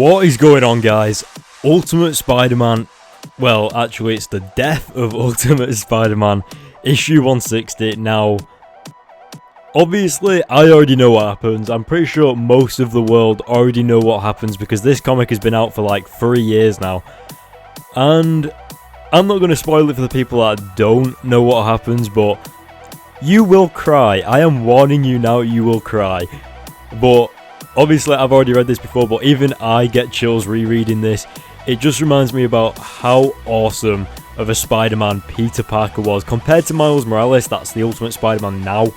What is going on, guys? Ultimate Spider-Man, well, actually it's the death of Ultimate Spider-Man, issue 160. Now, obviously I already know what happens. I'm pretty sure most of the world already know what happens because this comic has been out for like 3 years now. And I'm not going to spoil it for the people that don't know what happens, but you will cry. I am warning you now, you will cry. But obviously I've already read this before, but even I get chills rereading this. It just reminds me about how awesome of a Spider-Man Peter Parker was. Compared to Miles Morales, that's the Ultimate Spider-Man now.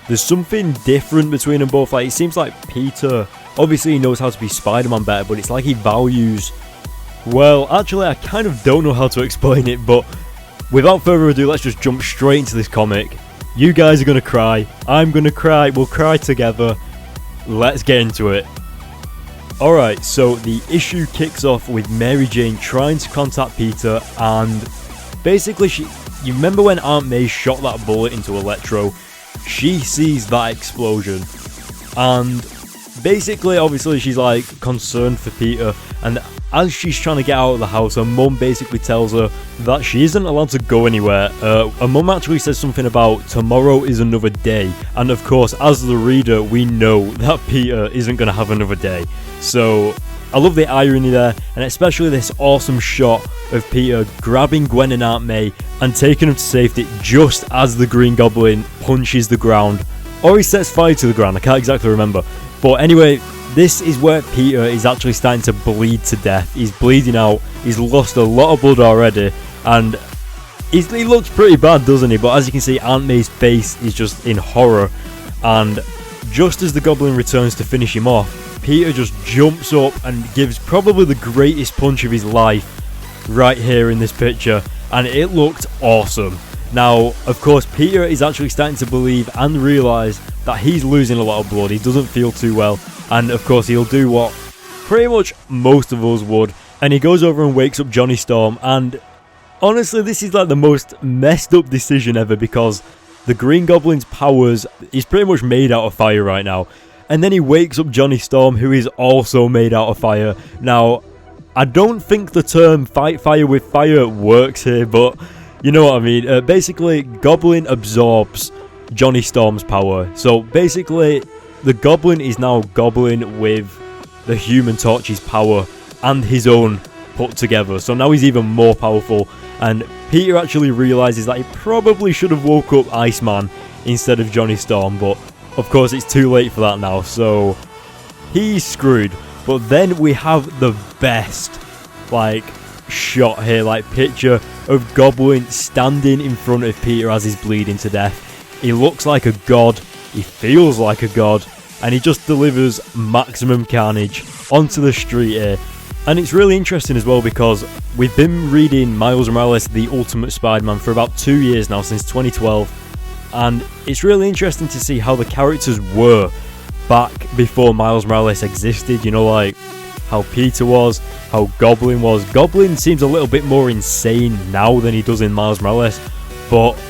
There's something different between them both. Like, it seems like Peter, obviously he knows how to be Spider-Man better, but it's like he values... Well, actually I kind of don't know how to explain it, but without further ado, let's just jump straight into this comic. You guys are going to cry. I'm going to cry. We'll cry together. Let's get into it. Alright, so the issue kicks off with Mary Jane trying to contact Peter, and basically you remember when Aunt May shot that bullet into Electro? She sees that explosion, and basically obviously she's like concerned for Peter, and as she's trying to get out of the house, her mum basically tells her that she isn't allowed to go anywhere. Her mum actually says something about tomorrow is another day, and of course as the reader we know that Peter isn't going to have another day. So I love the irony there, and especially this awesome shot of Peter grabbing Gwen and Aunt May and taking them to safety just as the Green Goblin punches the ground, or he sets fire to the ground, I can't exactly remember. But anyway, this is where Peter is actually starting to bleed to death. He's bleeding out, he's lost a lot of blood already, and he looks pretty bad, doesn't he? But as you can see, Aunt May's face is just in horror, and just as the Goblin returns to finish him off, Peter just jumps up and gives probably the greatest punch of his life right here in this picture, and it looked awesome. Now, of course, Peter is actually starting to believe and realise that he's losing a lot of blood. He doesn't feel too well, and of course he'll do what pretty much most of us would, and he goes over and wakes up Johnny Storm. And honestly, this is like the most messed up decision ever, because the Green Goblin's powers is pretty much made out of fire right now, and then he wakes up Johnny Storm, who is also made out of fire. Now, I don't think the term fight fire with fire works here, but you know what I mean. Basically, Goblin absorbs Johnny Storm's power. So basically, the Goblin is now Goblin with the Human Torch's power and his own put together. So now he's even more powerful. And Peter actually realises that he probably should have woke up Iceman instead of Johnny Storm. But of course, it's too late for that now. So he's screwed. But then we have the best, shot here, picture of Goblin standing in front of Peter as he's bleeding to death. He looks like a god, he feels like a god, and he just delivers maximum carnage onto the street here. And it's really interesting as well, because we've been reading Miles Morales The Ultimate Spider-Man for about 2 years now, since 2012, and it's really interesting to see how the characters were back before Miles Morales existed. You know, like how Peter was, how Goblin was. Goblin seems a little bit more insane now than he does in Miles Morales, but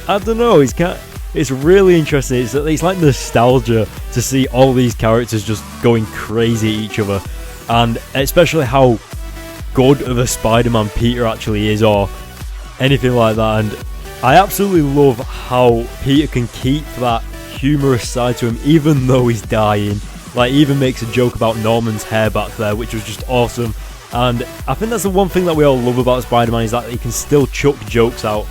I don't know, it's really interesting. It's like nostalgia to see all these characters just going crazy at each other, and especially how good of a Spider-Man Peter actually is, or anything like that. And I absolutely love how Peter can keep that humorous side to him even though he's dying. Like, he even makes a joke about Norman's hair back there, which was just awesome. And I think that's the one thing that we all love about Spider-Man, is that he can still chuck jokes out.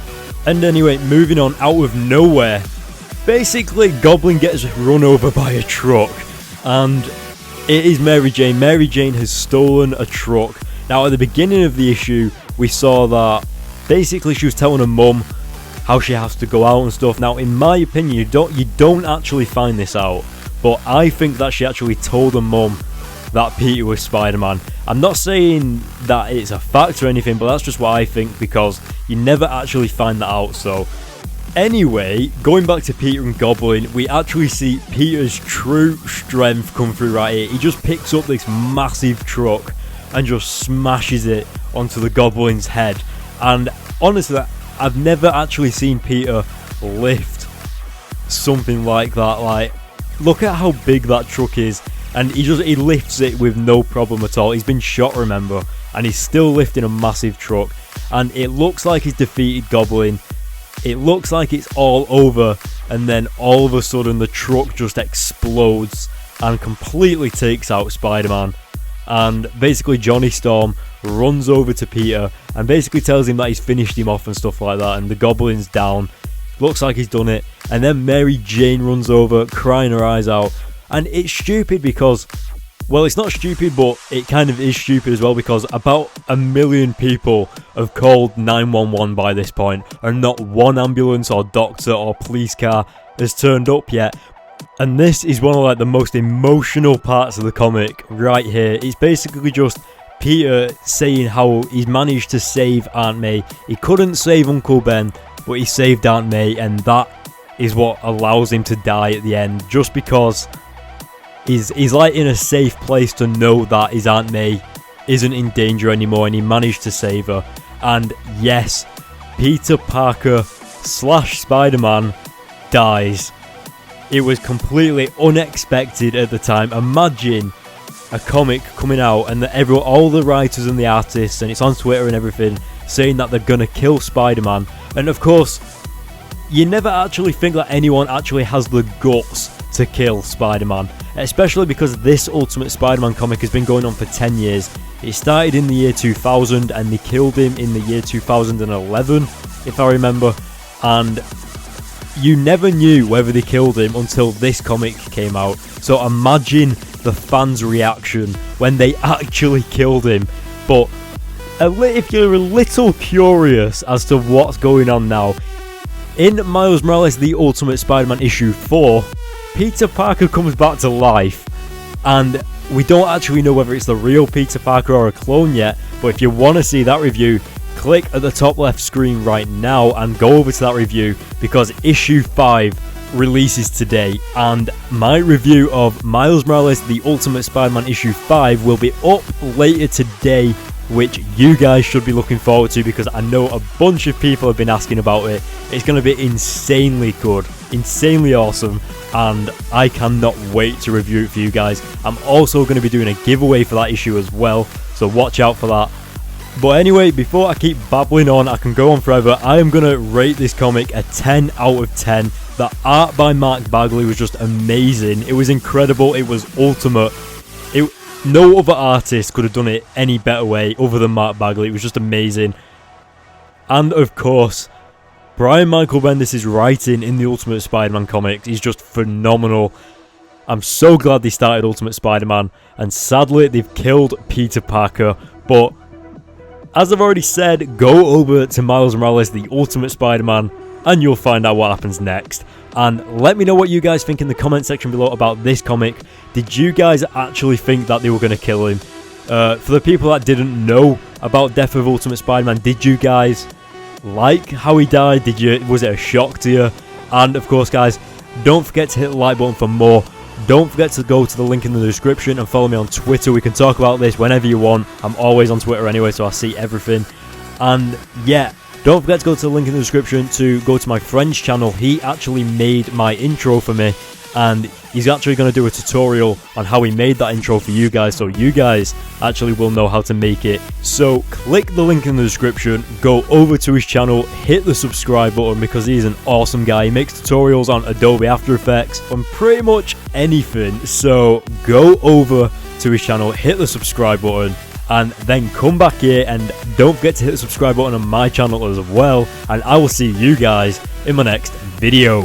And anyway, moving on, out of nowhere, basically Goblin gets run over by a truck, and it is Mary Jane. Mary Jane has stolen a truck. Now, at the beginning of the issue, we saw that basically she was telling her mum how she has to go out and stuff. Now, in my opinion, you don't actually find this out, but I think that she actually told her mum that Peter was Spider-Man. I'm not saying that it's a fact or anything, but that's just what I think, because you never actually find that out. So anyway, going back to Peter and Goblin, we actually see Peter's true strength come through right here. He just picks up this massive truck and just smashes it onto the Goblin's head. And honestly, I've never actually seen Peter lift something like that. Like, look at how big that truck is. and he lifts it with no problem at all. He's been shot, remember, and he's still lifting a massive truck, and it looks like he's defeated Goblin. It looks like it's all over, and then all of a sudden the truck just explodes and completely takes out Spider-Man. And basically Johnny Storm runs over to Peter and basically tells him that he's finished him off and stuff like that, and the Goblin's down. Looks like he's done it. And then Mary Jane runs over, crying her eyes out. And it's stupid because, well, it's not stupid, but it kind of is stupid as well, because about 1 million people have called 911 by this point, and not one ambulance or doctor or police car has turned up yet. And this is one of like the most emotional parts of the comic right here. It's basically just Peter saying how he's managed to save Aunt May. He couldn't save Uncle Ben, but he saved Aunt May, and that is what allows him to die at the end, just because he's like in a safe place to know that his Aunt May isn't in danger anymore, and he managed to save her. And yes, Peter Parker / Spider-Man dies. It was completely unexpected at the time. Imagine a comic coming out and that all the writers and the artists, and it's on Twitter and everything, saying that they're gonna kill Spider-Man. And of course, you never actually think that anyone actually has the guts to kill Spider-Man, especially because this Ultimate Spider-Man comic has been going on for 10 years. It started in the year 2000 and they killed him in the year 2011, if I remember, and you never knew whether they killed him until this comic came out. So imagine the fans' reaction when they actually killed him. But if you're a little curious as to what's going on now, in Miles Morales The Ultimate Spider-Man issue 4, Peter Parker comes back to life, and we don't actually know whether it's the real Peter Parker or a clone yet, but if you want to see that review, click at the top left screen right now and go over to that review, because issue 5 releases today, and my review of Miles Morales The Ultimate Spider-Man issue 5 will be up later today, which you guys should be looking forward to, because I know a bunch of people have been asking about it. It's going to be insanely good, insanely awesome, and I cannot wait to review it for you guys. I'm also going to be doing a giveaway for that issue as well, so watch out for that. But anyway, before I keep babbling on, I can go on forever, I am going to rate this comic a 10 out of 10. The art by Mark Bagley was just amazing. It was incredible. It was ultimate. No other artist could have done it any better way other than Mark Bagley. It was just amazing. And of course, Brian Michael Bendis' writing in the Ultimate Spider-Man comics is just phenomenal. I'm so glad they started Ultimate Spider-Man, and sadly they've killed Peter Parker. But as I've already said, go over to Miles Morales The Ultimate Spider-Man and you'll find out what happens next. And let me know what you guys think in the comment section below about this comic. Did you guys actually think that they were going to kill him? For the people that didn't know about Death of Ultimate Spider-Man, did you guys like how he died? Was it a shock to you? And of course guys, don't forget to hit the like button for more. Don't forget to go to the link in the description and follow me on Twitter. We can talk about this whenever you want. I'm always on Twitter anyway, so I see everything. And yeah, don't forget to go to the link in the description to go to my friend's channel. He actually made my intro for me, and he's actually going to do a tutorial on how he made that intro for you guys, so you guys actually will know how to make it. So click the link in the description, go over to his channel, hit the subscribe button, because he's an awesome guy. He makes tutorials on Adobe After Effects, on pretty much anything. So go over to his channel, hit the subscribe button, and then come back here, and don't forget to hit the subscribe button on my channel as well, and I will see you guys in my next video.